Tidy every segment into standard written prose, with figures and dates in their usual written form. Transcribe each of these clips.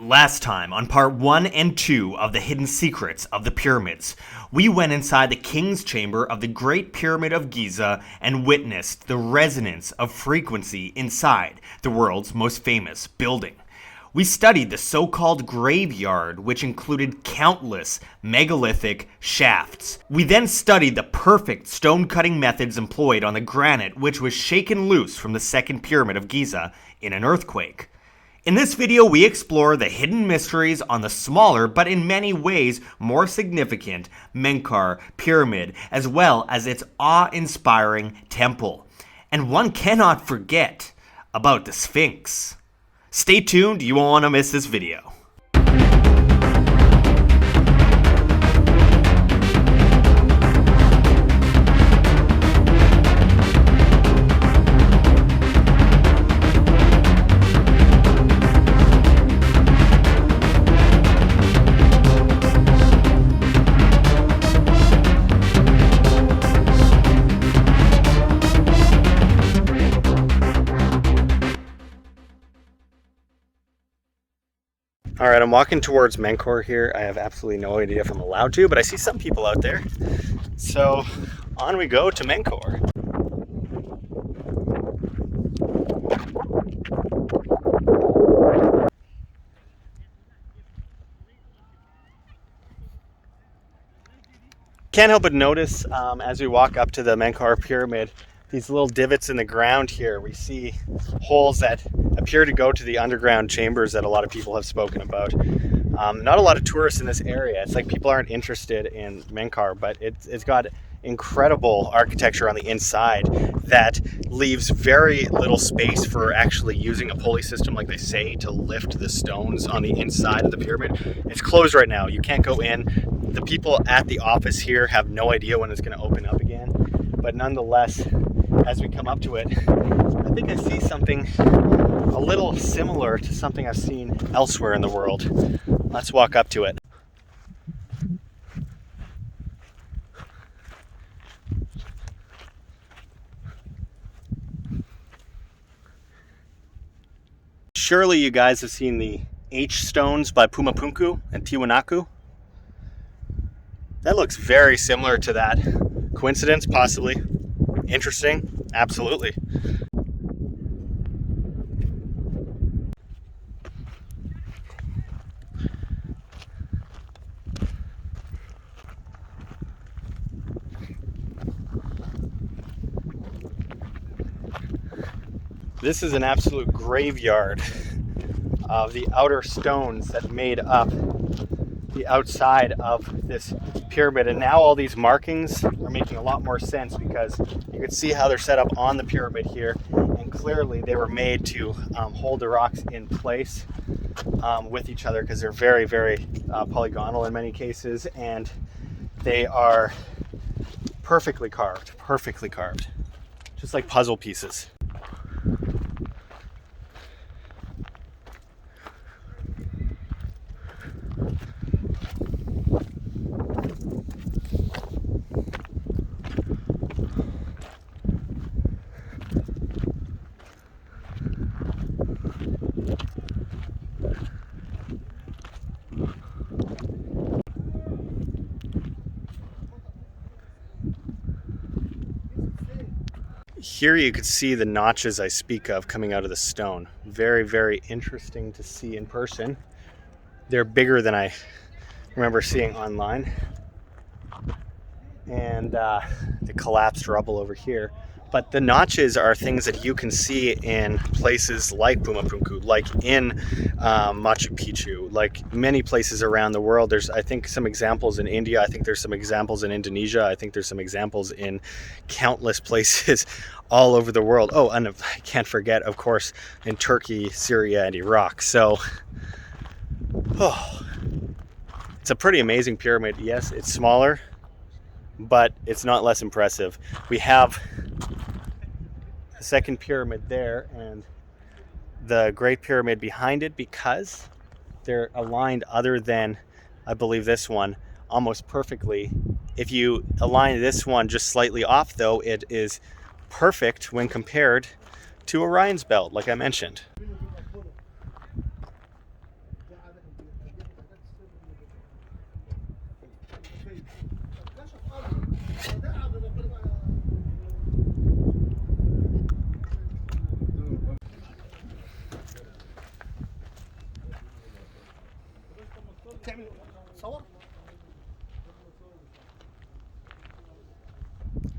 Last time, on part 1 and 2 of the hidden secrets of the pyramids, we went inside the king's chamber of the Great Pyramid of Giza and witnessed the resonance of frequency inside the world's most famous building. We studied the so-called graveyard, which included countless megalithic shafts. We then studied the perfect stone-cutting methods employed on the granite, which was shaken loose from the second pyramid of Giza in an earthquake. In this video, we explore the hidden mysteries on the smaller, but in many ways more significant, Menkaure Pyramid, as well as its awe-inspiring temple. And one cannot forget about the Sphinx. Stay tuned, you won't want to miss this video. Alright, I'm walking towards Menkaure here. I have absolutely no idea if I'm allowed to, but I see some people out there. So, on we go to Menkaure. Can't help but notice as we walk up to the Menkaure Pyramid, these little divots in the ground here. We see holes that appear to go to the underground chambers that a lot of people have spoken about. Not a lot of tourists in this area. It's like people aren't interested in Menkaure, but it's got incredible architecture on the inside that leaves very little space for actually using a pulley system, like they say, to lift the stones on the inside of the pyramid. It's closed right now. You can't go in. The people at the office here have no idea when it's going to open up again. But nonetheless, as we come up to it, I think I see something a little similar to something I've seen elsewhere in the world. Let's walk up to it. Surely you guys have seen the H stones by Pumapunku and Tiwanaku. That looks very similar to that. Coincidence? Possibly. Interesting? Absolutely. This is an absolute graveyard of the outer stones that made up the outside of this pyramid, and now all these markings are making a lot more sense because you can see how they're set up on the pyramid here, and clearly they were made to hold the rocks in place with each other because they're very, very polygonal in many cases, and they are perfectly carved, just like puzzle pieces. Here you could see the notches I speak of coming out of the stone. Very, very interesting to see in person. They're bigger than I remember seeing online. And the collapsed rubble over here. But the notches are things that you can see in places like Pumapunku, like in Machu Picchu, like many places around the world. There's, I think, some examples in India. I think there's some examples in Indonesia. I think there's some examples in countless places all over the world. Oh, and I can't forget, of course, in Turkey, Syria, and Iraq. So, it's a pretty amazing pyramid. Yes, it's smaller, but it's not less impressive. We have the second pyramid there and the Great Pyramid behind it because they're aligned, other than, I believe, this one almost perfectly. If you align this one just slightly off, though, it is perfect when compared to Orion's belt, like I mentioned.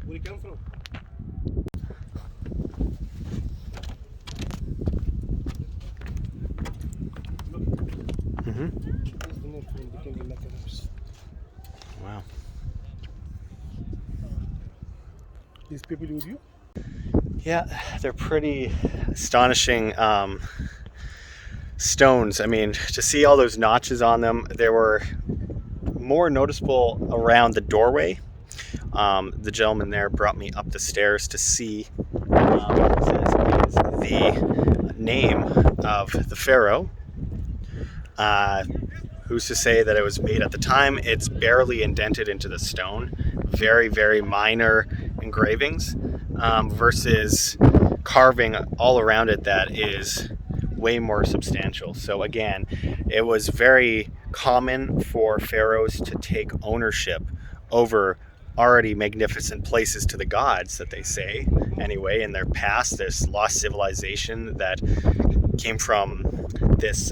Where you come from? Wow. These people with you? Yeah, they're pretty astonishing stones. I mean, to see all those notches on them, there were more noticeable around the doorway. The gentleman there brought me up the stairs to see what says is the name of the pharaoh. Who's to say that it was made at the time? It's barely indented into the stone. Very, very minor engravings versus carving all around it that is way more substantial. So again, it was very common for pharaohs to take ownership over already magnificent places to the gods, that they say anyway in their past. This lost civilization that came from this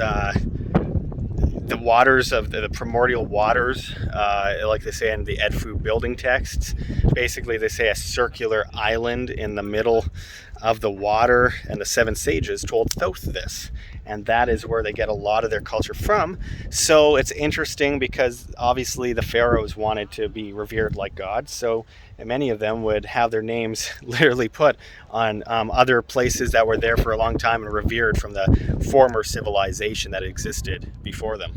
the waters of the primordial waters, like they say in the Edfu building texts. Basically, they say a circular island in the middle of the water, and the seven sages told Thoth this, and that is where they get a lot of their culture from. So it's interesting because obviously the pharaohs wanted to be revered like gods, so many of them would have their names literally put on other places that were there for a long time and revered from the former civilization that existed before them.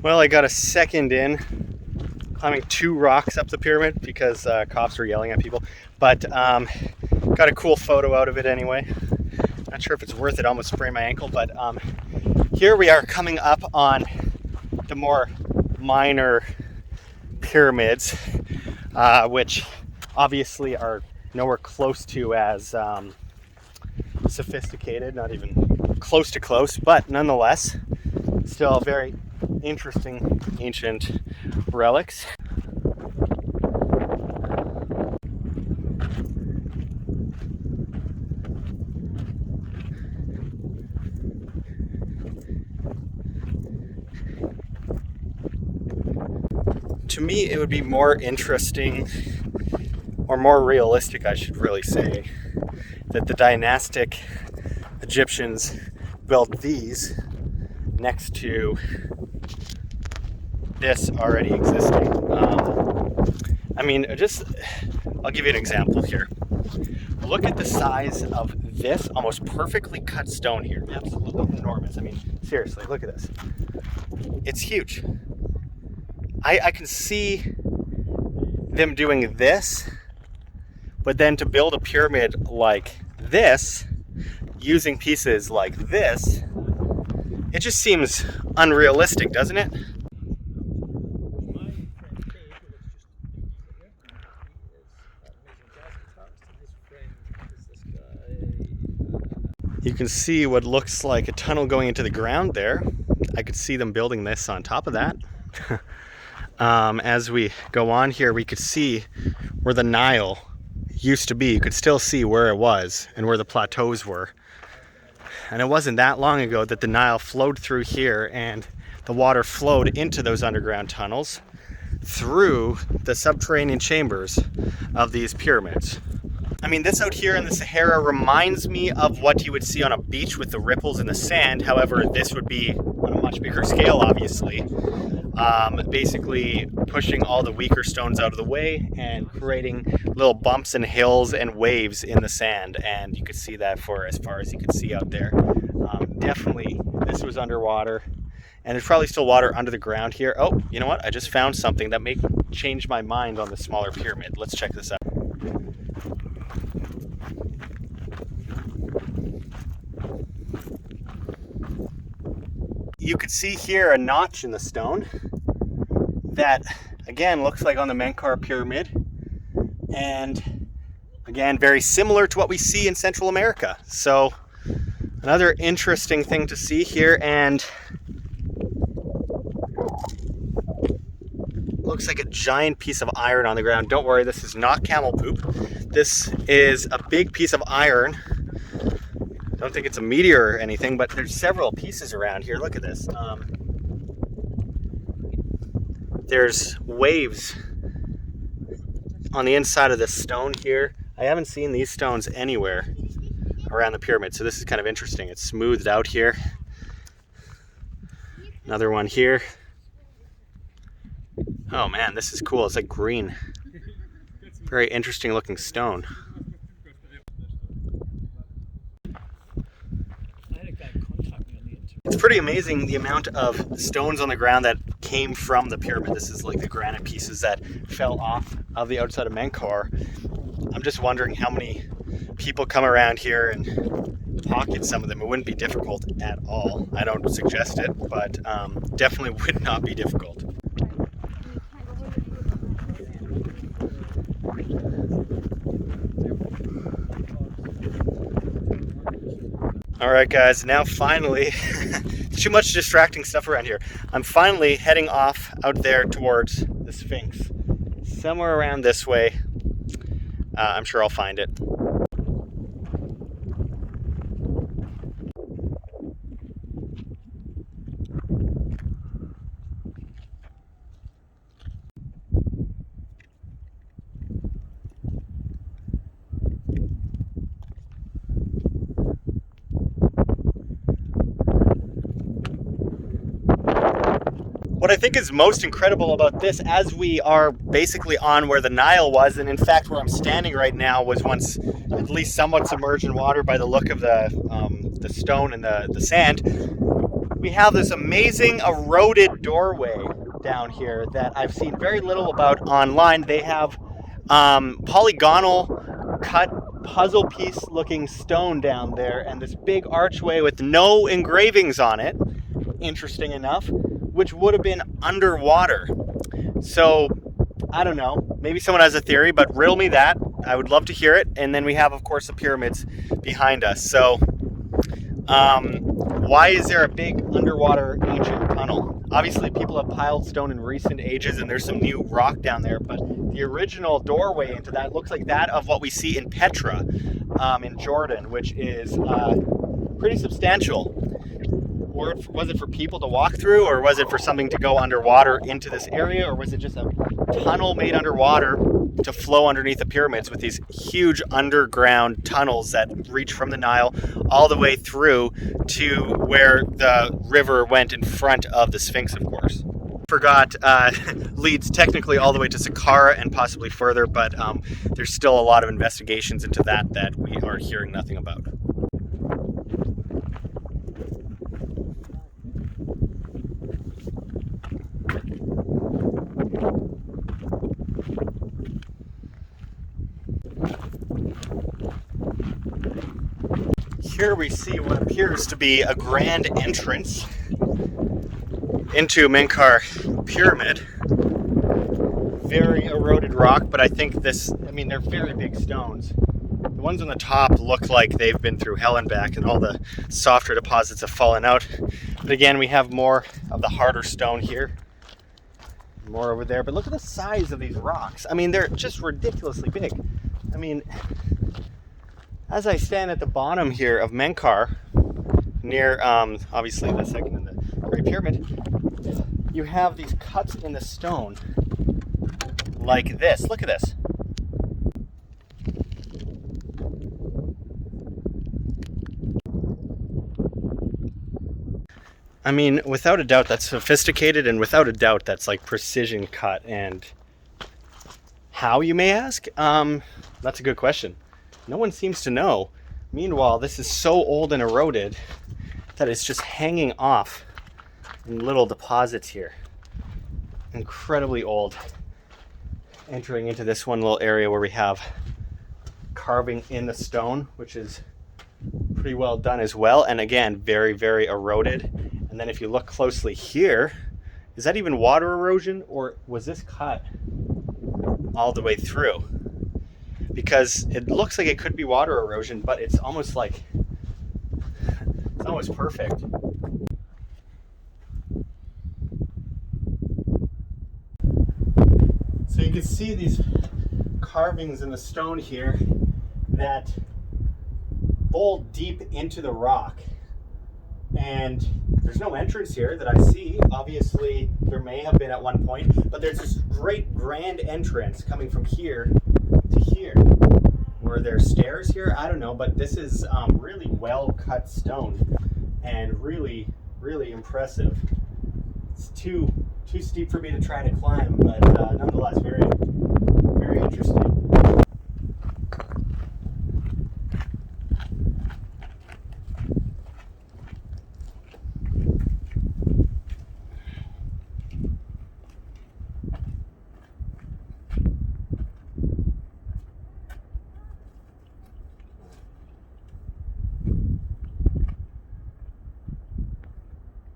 Well, I got a second in climbing 2 rocks up the pyramid because cops were yelling at people, but got a cool photo out of it anyway. Not sure if it's worth it, almost sprained my ankle, but here we are coming up on the more minor pyramids, which obviously are nowhere close to as sophisticated, not even close to close, but nonetheless still very interesting ancient relics. To me, it would be more interesting, or more realistic, I should really say, that the dynastic Egyptians built these next to this already existing. I mean, I'll give you an example here. Look at the size of this almost perfectly cut stone here. Absolutely enormous. I mean, seriously, look at this. It's huge. I can see them doing this, but then to build a pyramid like this, using pieces like this, it just seems unrealistic, doesn't it? You can see what looks like a tunnel going into the ground there. I could see them building this on top of that. As we go on here, we could see where the Nile used to be. You could still see where it was and where the plateaus were. And it wasn't that long ago that the Nile flowed through here, and the water flowed into those underground tunnels through the subterranean chambers of these pyramids. I mean, this out here in the Sahara reminds me of what you would see on a beach with the ripples in the sand. However, this would be on a much bigger scale, obviously. Basically pushing all the weaker stones out of the way and creating little bumps and hills and waves in the sand. And you could see that for as far as you could see out there. Definitely, this was underwater. And there's probably still water under the ground here. Oh, you know what? I just found something that may change my mind on the smaller pyramid. Let's check this out. You could see here a notch in the stone that, again, looks like on the Menkaure Pyramid. And, again, very similar to what we see in Central America. So, Another interesting thing to see here, and looks like a giant piece of iron on the ground. Don't worry, this is not camel poop. This is a big piece of iron. Don't think it's a meteor or anything, but there's several pieces around here. Look at this. There's waves on the inside of this stone here. I haven't seen these stones anywhere around the pyramid, so this is kind of interesting. It's smoothed out here. Another one here. Oh man, this is cool. It's like green. Very interesting looking stone. It's pretty amazing the amount of stones on the ground that came from the pyramid. This is like the granite pieces that fell off of the outside of Menkaure. I'm just wondering how many people come around here and pocket some of them. It wouldn't be difficult at all. I don't suggest it, but definitely would not be difficult. All right, guys, now finally, too much distracting stuff around here. I'm finally heading off out there towards the Sphinx. Somewhere around this way. I'm sure I'll find it. What I think is most incredible about this, as we are basically on where the Nile was, and in fact where I'm standing right now was once at least somewhat submerged in water by the look of the stone and the sand, we have this amazing eroded doorway down here that I've seen very little about online. They have polygonal cut puzzle piece looking stone down there and this big archway with no engravings on it, interesting enough, which would have been underwater. So, I don't know, maybe someone has a theory, but riddle me that. I would love to hear it. And then we have, of course, the pyramids behind us. So, why is there a big underwater ancient tunnel? Obviously, people have piled stone in recent ages, and there's some new rock down there, but the original doorway into that looks like that of what we see in Petra in Jordan, which is pretty substantial. Or was it for people to walk through, or was it for something to go underwater into this area, or was it just a tunnel made underwater to flow underneath the pyramids with these huge underground tunnels that reach from the Nile all the way through to where the river went in front of the Sphinx, of course. Forgot leads technically all the way to Saqqara and possibly further, but there's still a lot of investigations into that we are hearing nothing about. Here we see what appears to be a grand entrance into Menkaure Pyramid. Very eroded rock, but I think they're very big stones. The ones on the top look like they've been through hell and back, and all the softer deposits have fallen out. But again, we have more of the harder stone here. More over there, but look at the size of these rocks. I mean, they're just ridiculously big. I mean, as I stand at the bottom here of Menkaure, near obviously the second and the Great Pyramid, you have these cuts in the stone like this. Look at this. I mean, without a doubt, that's sophisticated, and without a doubt, that's like precision cut. And how, you may ask? That's a good question. No one seems to know. Meanwhile, this is so old and eroded that it's just hanging off in little deposits here. Incredibly old. Entering into this one little area where we have carving in the stone, which is pretty well done as well. And again, very, very eroded. And then if you look closely here, is that even water erosion, or was this cut all the way through? Because it looks like it could be water erosion, but it's almost like It's almost perfect. So you can see these carvings in the stone here that bowl deep into the rock. And there's no entrance here that I see. Obviously, there may have been at one point, but there's this great grand entrance coming from here to here. Were there stairs here? I don't know, but this is really well cut stone and really, really impressive. It's too steep for me to try to climb, but nonetheless, very, very interesting.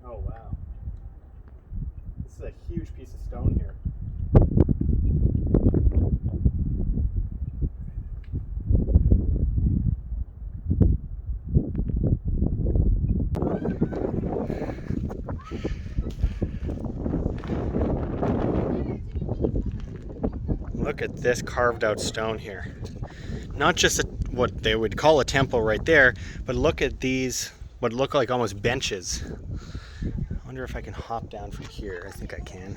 Oh wow. This is a huge piece of stone here. Look at this carved out stone here. Not just what they would call a temple right there, but look at these, what look like almost benches. I wonder if I can hop down from here. I think I can.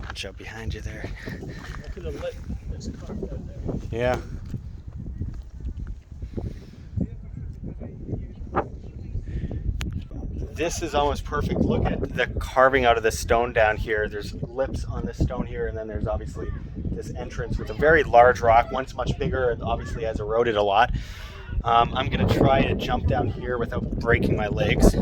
Watch out behind you there. Look at the lip that's carved out there. Yeah. This is almost perfect. Look at the carving out of this stone down here. There's lips on this stone here, and then there's obviously this entrance with a very large rock. Once much bigger, it obviously has eroded a lot. I'm gonna try to jump down here without breaking my legs.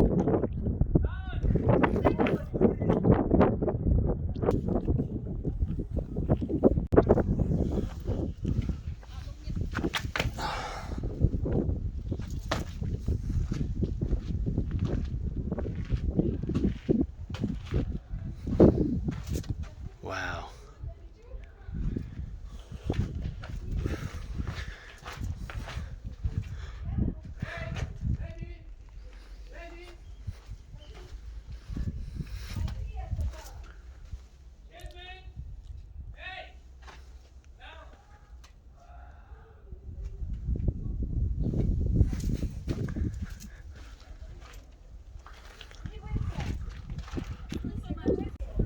Wow.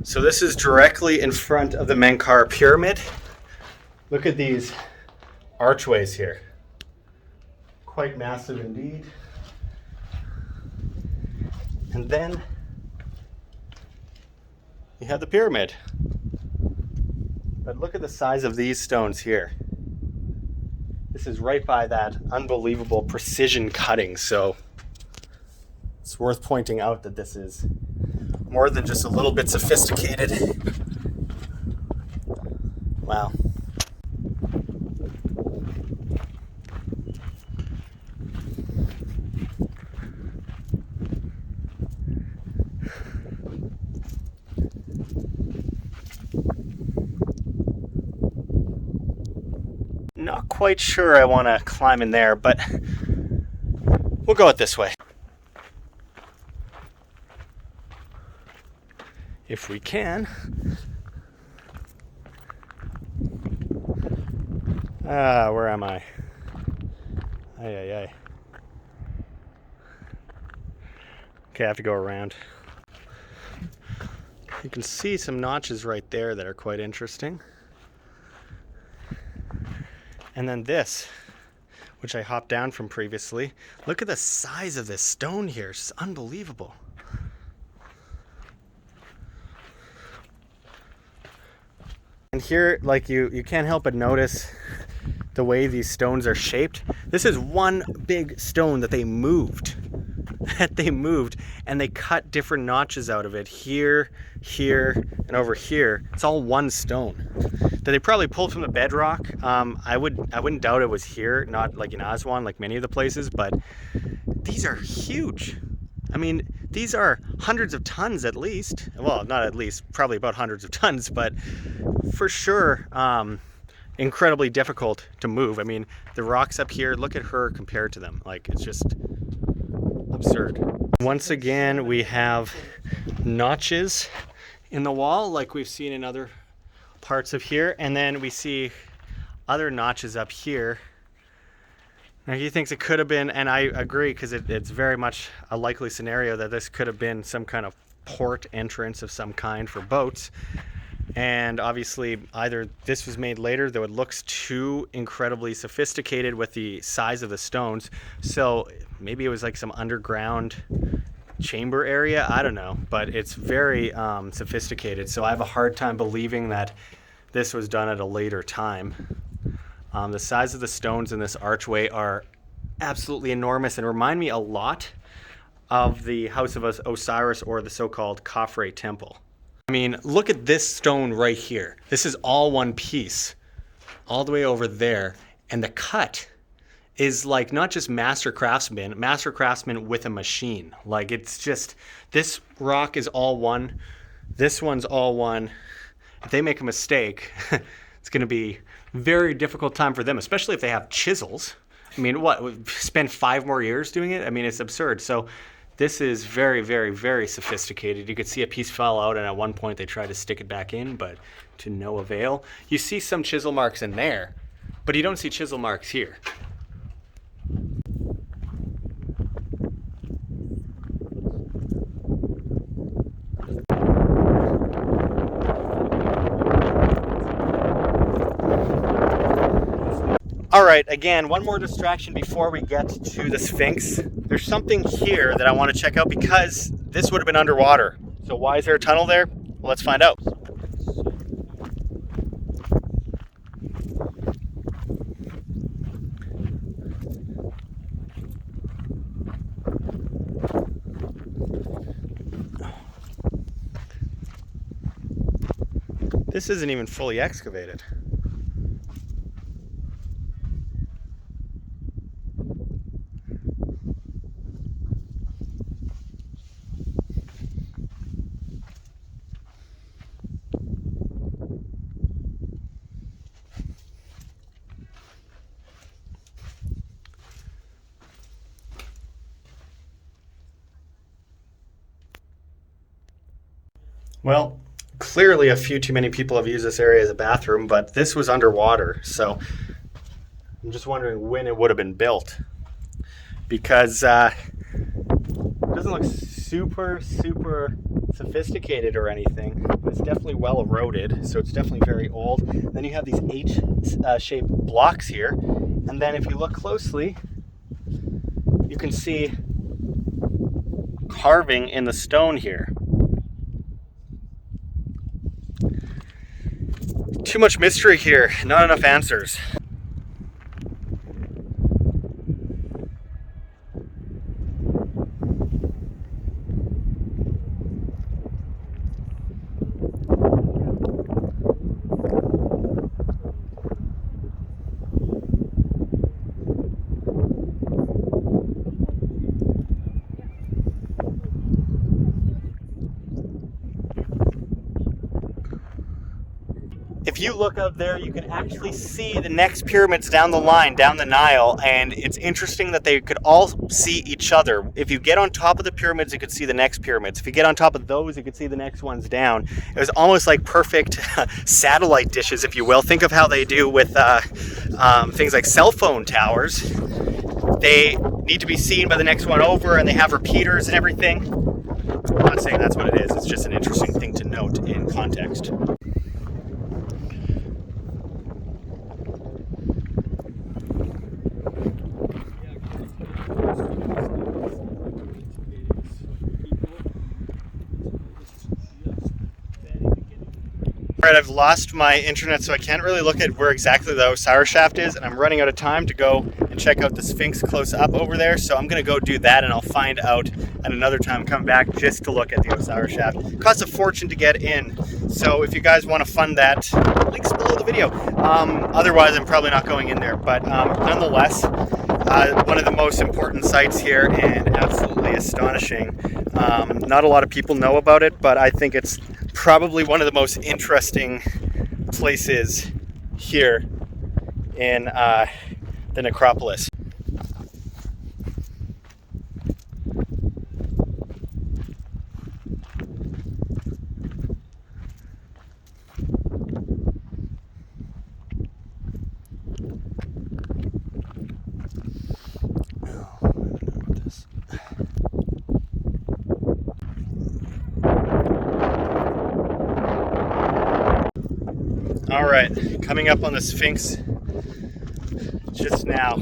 So this is directly in front of the Menkaure Pyramid. Look at these archways here. Quite massive indeed. And then you have the pyramid. But look at the size of these stones here. This is right by that unbelievable precision cutting, so it's worth pointing out that this is more than just a little bit sophisticated. Wow. Not quite sure I want to climb in there, but we'll go it this way. If we can. Where am I? Ay. Okay, I have to go around. You can see some notches right there that are quite interesting. And then this, which I hopped down from previously. Look at the size of this stone here. It's unbelievable. And here, like you can't help but notice the way these stones are shaped. This is one big stone that they moved. And they cut different notches out of it here, and over here. It's all one stone that they probably pulled from the bedrock. I wouldn't doubt it was here, not like in Aswan, like many of the places, but these are huge. I mean, these are hundreds of tons at least. Well, not at least, probably about hundreds of tons, but for sure, incredibly difficult to move. I mean, the rocks up here, look at her compared to them. Like, it's just absurd. Once again, we have notches in the wall like we've seen in other parts of here, and then we see other notches up here. Now he thinks it could have been, and I agree, because it's very much a likely scenario that this could have been some kind of port entrance of some kind for boats. And obviously either this was made later, though it looks too incredibly sophisticated with the size of the stones, so maybe it was like some underground chamber area, I don't know, but it's very sophisticated, so I have a hard time believing that this was done at a later time. The size of the stones in this archway are absolutely enormous and remind me a lot of the House of Osiris, or the so-called Khafre temple. I mean, look at this stone right here. This is all one piece, all the way over there, and the cut is like not just master craftsman with a machine. Like, it's just, this rock is all one, this one's all one. If they make a mistake, it's going to be a very difficult time for them, especially if they have chisels. I mean, what, spend 5 more years doing it? I mean, it's absurd. So this is very, very, very sophisticated. You could see a piece fell out, and at one point they tried to stick it back in, but to no avail. You see some chisel marks in there, but you don't see chisel marks here. All right, again, one more distraction before we get to the Sphinx. There's something here that I want to check out, because this would have been underwater. So why is there a tunnel there? Well, let's find out. This isn't even fully excavated. Well, clearly a few too many people have used this area as a bathroom, but this was underwater, so I'm just wondering when it would have been built, because it doesn't look super sophisticated or anything, but it's definitely well eroded, so it's definitely very old. Then you have these H-shaped blocks here, and then if you look closely, you can see carving in the stone here. Too much mystery here, not enough answers. If you look up there, you can actually see the next pyramids down the line, down the Nile, and it's interesting that they could all see each other. If you get on top of the pyramids, you could see the next pyramids. If you get on top of those, you could see the next ones down. It was almost like perfect satellite dishes, if you will. Think of how they do with things like cell phone towers. They need to be seen by the next one over, and they have repeaters and everything. I'm not saying that's what it is. It's just an interesting thing to note in context. Alright, I've lost my internet, so I can't really look at where exactly the Osiris shaft is, and I'm running out of time to go and check out the Sphinx close up over there, so I'm going to go do that, and I'll find out at another time, come back just to look at the Osiris shaft. It costs a fortune to get in, so if you guys want to fund that, links below the video. Otherwise, I'm probably not going in there, but nonetheless, one of the most important sites here, and absolutely astonishing. Not a lot of people know about it, but I think it's probably one of the most interesting places here in the necropolis. All right, coming up on the Sphinx just now.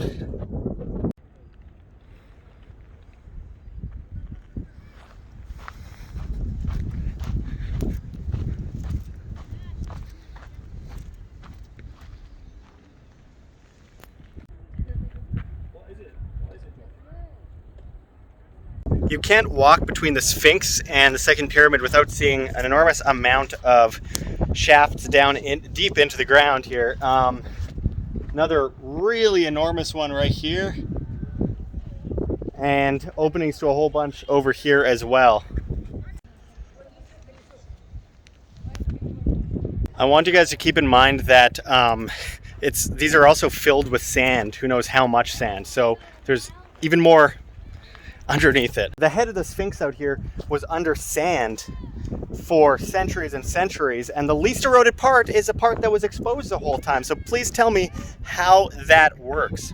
You can't walk between the Sphinx and the second pyramid without seeing an enormous amount of shafts down deep into the ground here. Another really enormous one right here, and openings to a whole bunch over here as well. I want you guys to keep in mind that these are also filled with sand. Who knows how much sand? So there's even more underneath it. The head of the Sphinx out here was under sand for centuries and centuries, and the least eroded part is a part that was exposed the whole time. So please tell me how that works.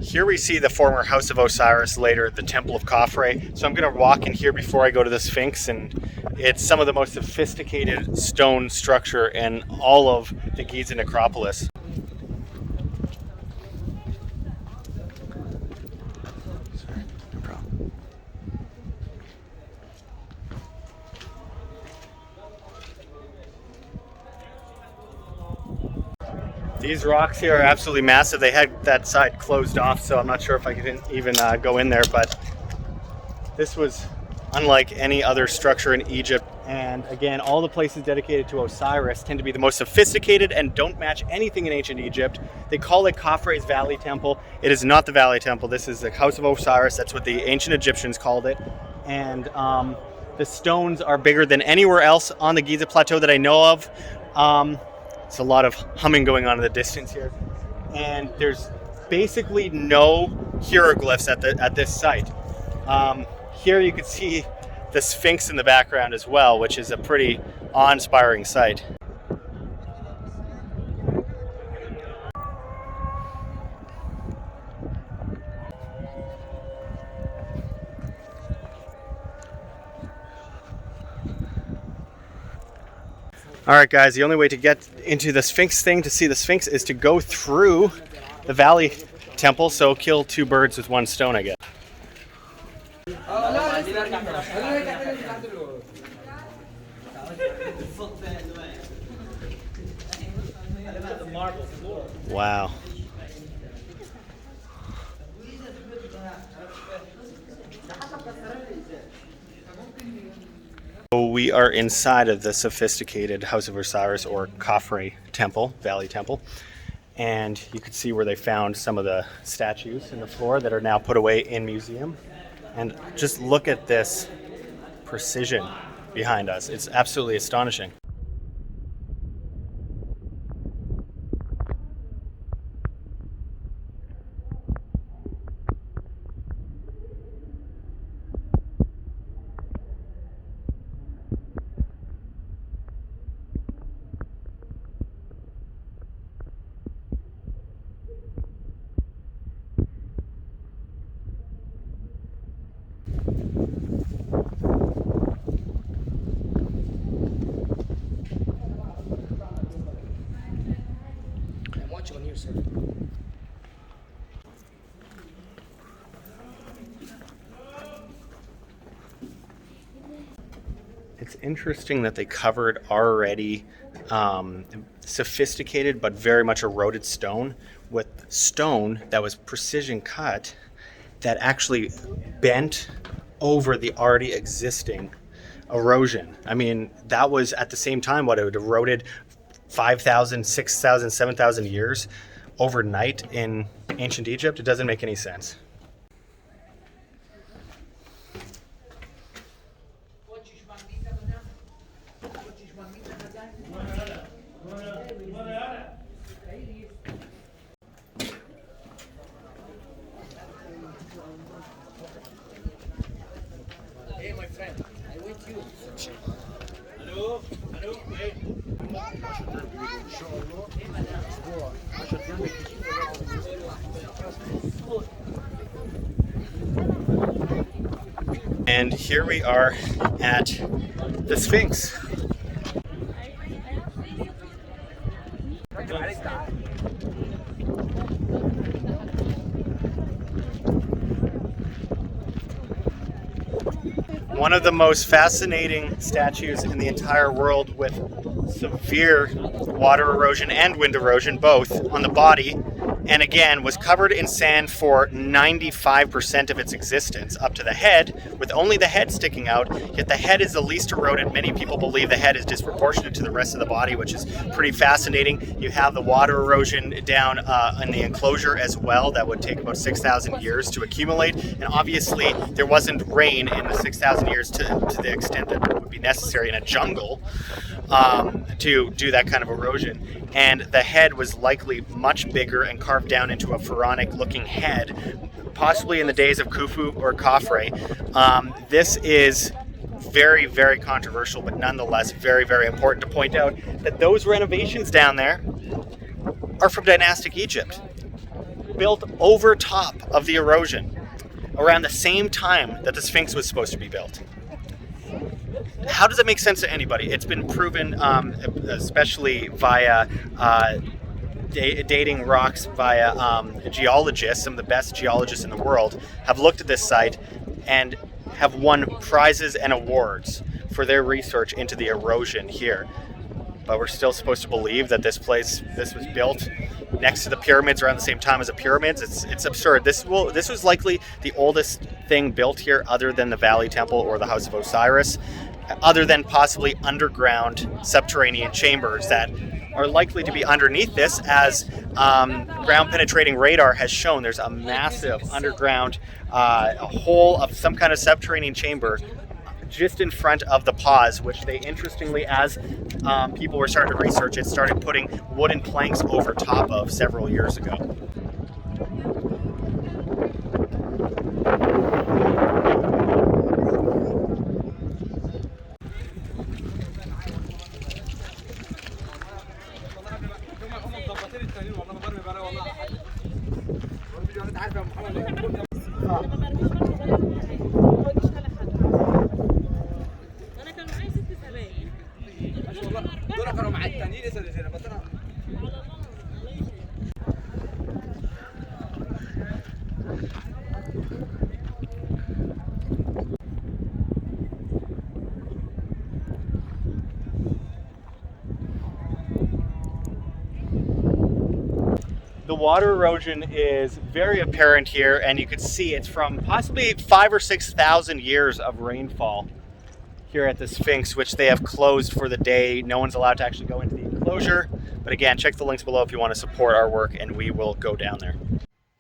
Here we see the former House of Osiris, later the Temple of Khafre. So I'm going to walk in here before I go to the Sphinx, and it's some of the most sophisticated stone structure in all of the Giza necropolis. Sorry, no problem. These rocks here are absolutely massive. They had that side closed off, so I'm not sure if I could even go in there, but this was unlike any other structure in Egypt. And again, all the places dedicated to Osiris tend to be the most sophisticated and don't match anything in ancient Egypt. They call it Khafre's Valley Temple. It is not the Valley Temple. This is the House of Osiris. That's what the ancient Egyptians called it. And the stones are bigger than anywhere else on the Giza Plateau that I know of. It's a lot of humming going on in the distance here, and there's basically no hieroglyphs at this site. Here you can see the Sphinx in the background as well, which is a pretty awe-inspiring sight. All right, guys, the only way to get into the Sphinx thing, to see the Sphinx, is to go through the Valley Temple, so kill two birds with one stone, I guess. Wow. We are inside of the sophisticated House of Osiris, or Khafre Temple, Valley Temple, and you can see where they found some of the statues in the floor that are now put away in museum. And just look at this precision behind us. It's absolutely astonishing. On you, sir. It's interesting that they covered already sophisticated but very much eroded stone with stone that was precision cut that actually bent over the already existing erosion. I mean, that was at the same time what it had eroded 5,000, 6,000, 7,000 years overnight in ancient Egypt. It doesn't make any sense. And here we are at the Sphinx. One of the most fascinating statues in the entire world, with severe water erosion and wind erosion both on the body, and again was covered in sand for 95% of its existence up to the head, with only the head sticking out. Yet the head is the least eroded. Many people believe the head is disproportionate to the rest of the body, which is pretty fascinating. You have the water erosion down in the enclosure as well. That would take about 6,000 years to accumulate, and obviously there wasn't rain in the 6,000 years to the extent that would be necessary in a jungle to do that kind of erosion. And the head was likely much bigger and carved down into a pharaonic looking head, possibly in the days of Khufu or Khafre. This is very, very controversial, but nonetheless very, very important to point out that those renovations down there are from dynastic Egypt, built over top of the erosion around the same time that the Sphinx was supposed to be built. How does it make sense to anybody? It's been proven, especially via dating rocks via geologists. Some of the best geologists in the world have looked at this site and have won prizes and awards for their research into the erosion here. But we're still supposed to believe that this was built next to the pyramids around the same time as the pyramids. It's absurd. This was likely the oldest thing built here, other than the Valley Temple or the House of Osiris, other than possibly underground subterranean chambers that are likely to be underneath this, as ground penetrating radar has shown. There's a massive underground a hole of some kind of subterranean chamber just in front of the pause, which they interestingly, as people were starting to research it, started putting wooden planks over top of several years ago. The water erosion is very apparent here, and you can see it's from possibly 5,000 or 6,000 years of rainfall here at the Sphinx, which they have closed for the day. No one's allowed to actually go into the enclosure. But again, check the links below if you want to support our work, and we will go down there.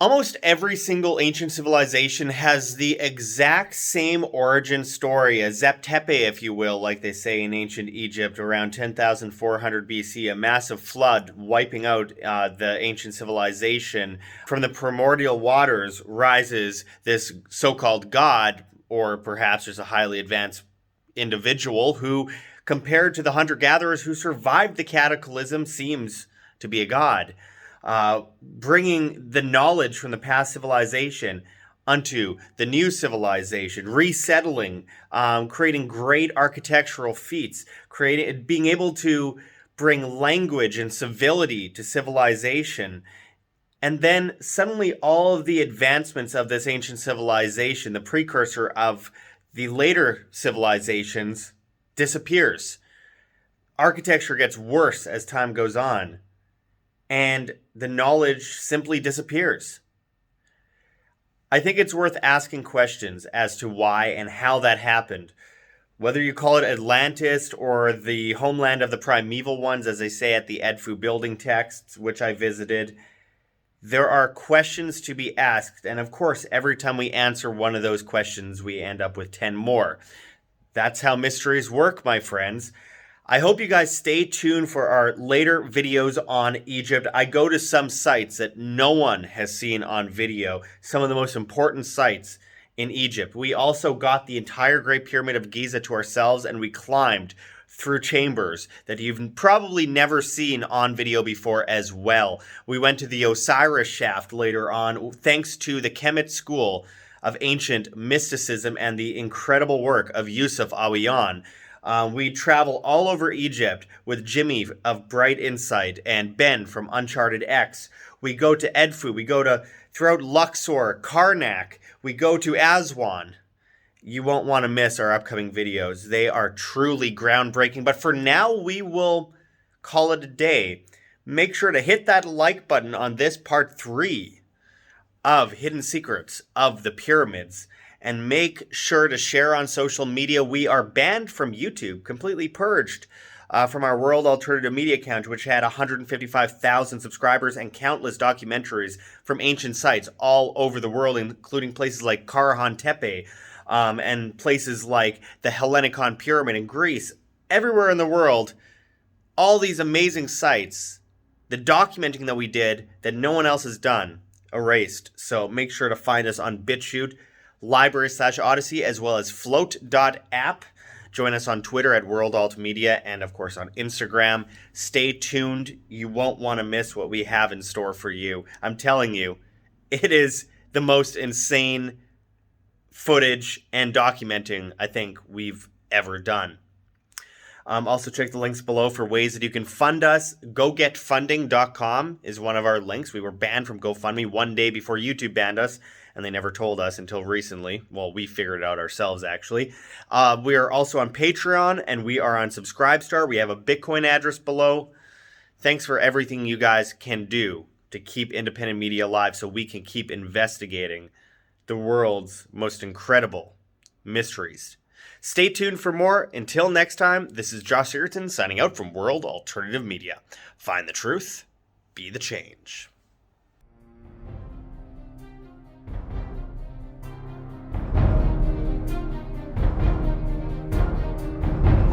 Almost every single ancient civilization has the exact same origin story, a Zeptepe, if you will, like they say in ancient Egypt, around 10,400 BC, a massive flood wiping out the ancient civilization. From the primordial waters rises this so-called god, or perhaps just a highly advanced individual who, compared to the hunter-gatherers who survived the cataclysm, seems to be a god. Bringing the knowledge from the past civilization unto the new civilization, resettling, creating great architectural feats, being able to bring language and civility to civilization. And then suddenly all of the advancements of this ancient civilization, the precursor of the later civilizations, disappears. Architecture gets worse as time goes on, and the knowledge simply disappears. I think it's worth asking questions as to why and how that happened. Whether you call it Atlantis or the homeland of the primeval ones, as they say at the Edfu building texts, which I visited, there are questions to be asked. And of course, every time we answer one of those questions, we end up with 10 more. That's how mysteries work, my friends. I hope you guys stay tuned for our later videos on Egypt. I go to some sites that no one has seen on video, some of the most important sites in Egypt. We also got the entire Great Pyramid of Giza to ourselves, and we climbed through chambers that you've probably never seen on video before as well. We went to the Osiris shaft later on, thanks to the Kemet School of Ancient Mysticism and the incredible work of Yusuf Awiyan. We travel all over Egypt with Jimmy of Bright Insight and Ben from Uncharted X. We go to Edfu. We go to throughout Luxor, Karnak. We go to Aswan. You won't want to miss our upcoming videos. They are truly groundbreaking. But for now, we will call it a day. Make sure to hit that like button on this part 3 of Hidden Secrets of the Pyramids. And make sure to share on social media. We are banned from YouTube, completely purged from our World Alternative Media account, which had 155,000 subscribers and countless documentaries from ancient sites all over the world, including places like Karahan Tepe, and places like the Hellenikon Pyramid in Greece. Everywhere in the world, all these amazing sites, the documenting that we did that no one else has done, erased. So make sure to find us on BitChute, LBRY/Odysee, as well as float.app. Join us on Twitter at World Alt Media and, of course, on Instagram. Stay tuned. You won't want to miss what we have in store for you. I'm telling you, it is the most insane footage and documenting I think we've ever done. Also check the links below for ways that you can fund us. GoGetFunding.com is one of our links. We were banned from GoFundMe one day before YouTube banned us, and they never told us until recently. Well, we figured it out ourselves, actually. We are also on Patreon, and we are on Subscribestar. We have a Bitcoin address below. Thanks for everything you guys can do to keep independent media alive so we can keep investigating the world's most incredible mysteries. Stay tuned for more. Until next time, this is Josh Sigurdson signing out from World Alternative Media. Find the truth, be the change.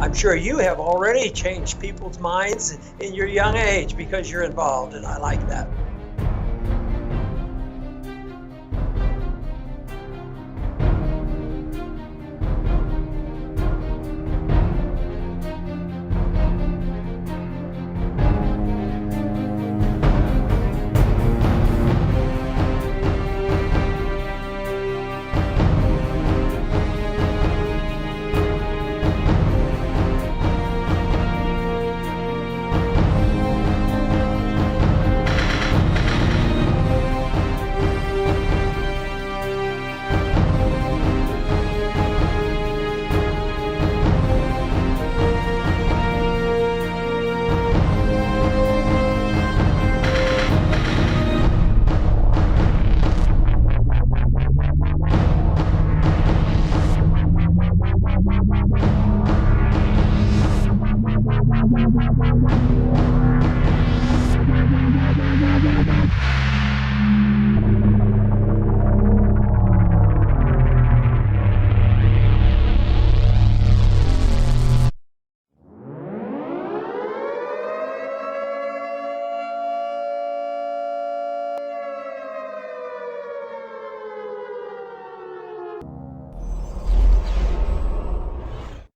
I'm sure you have already changed people's minds in your young age because you're involved, and I like that.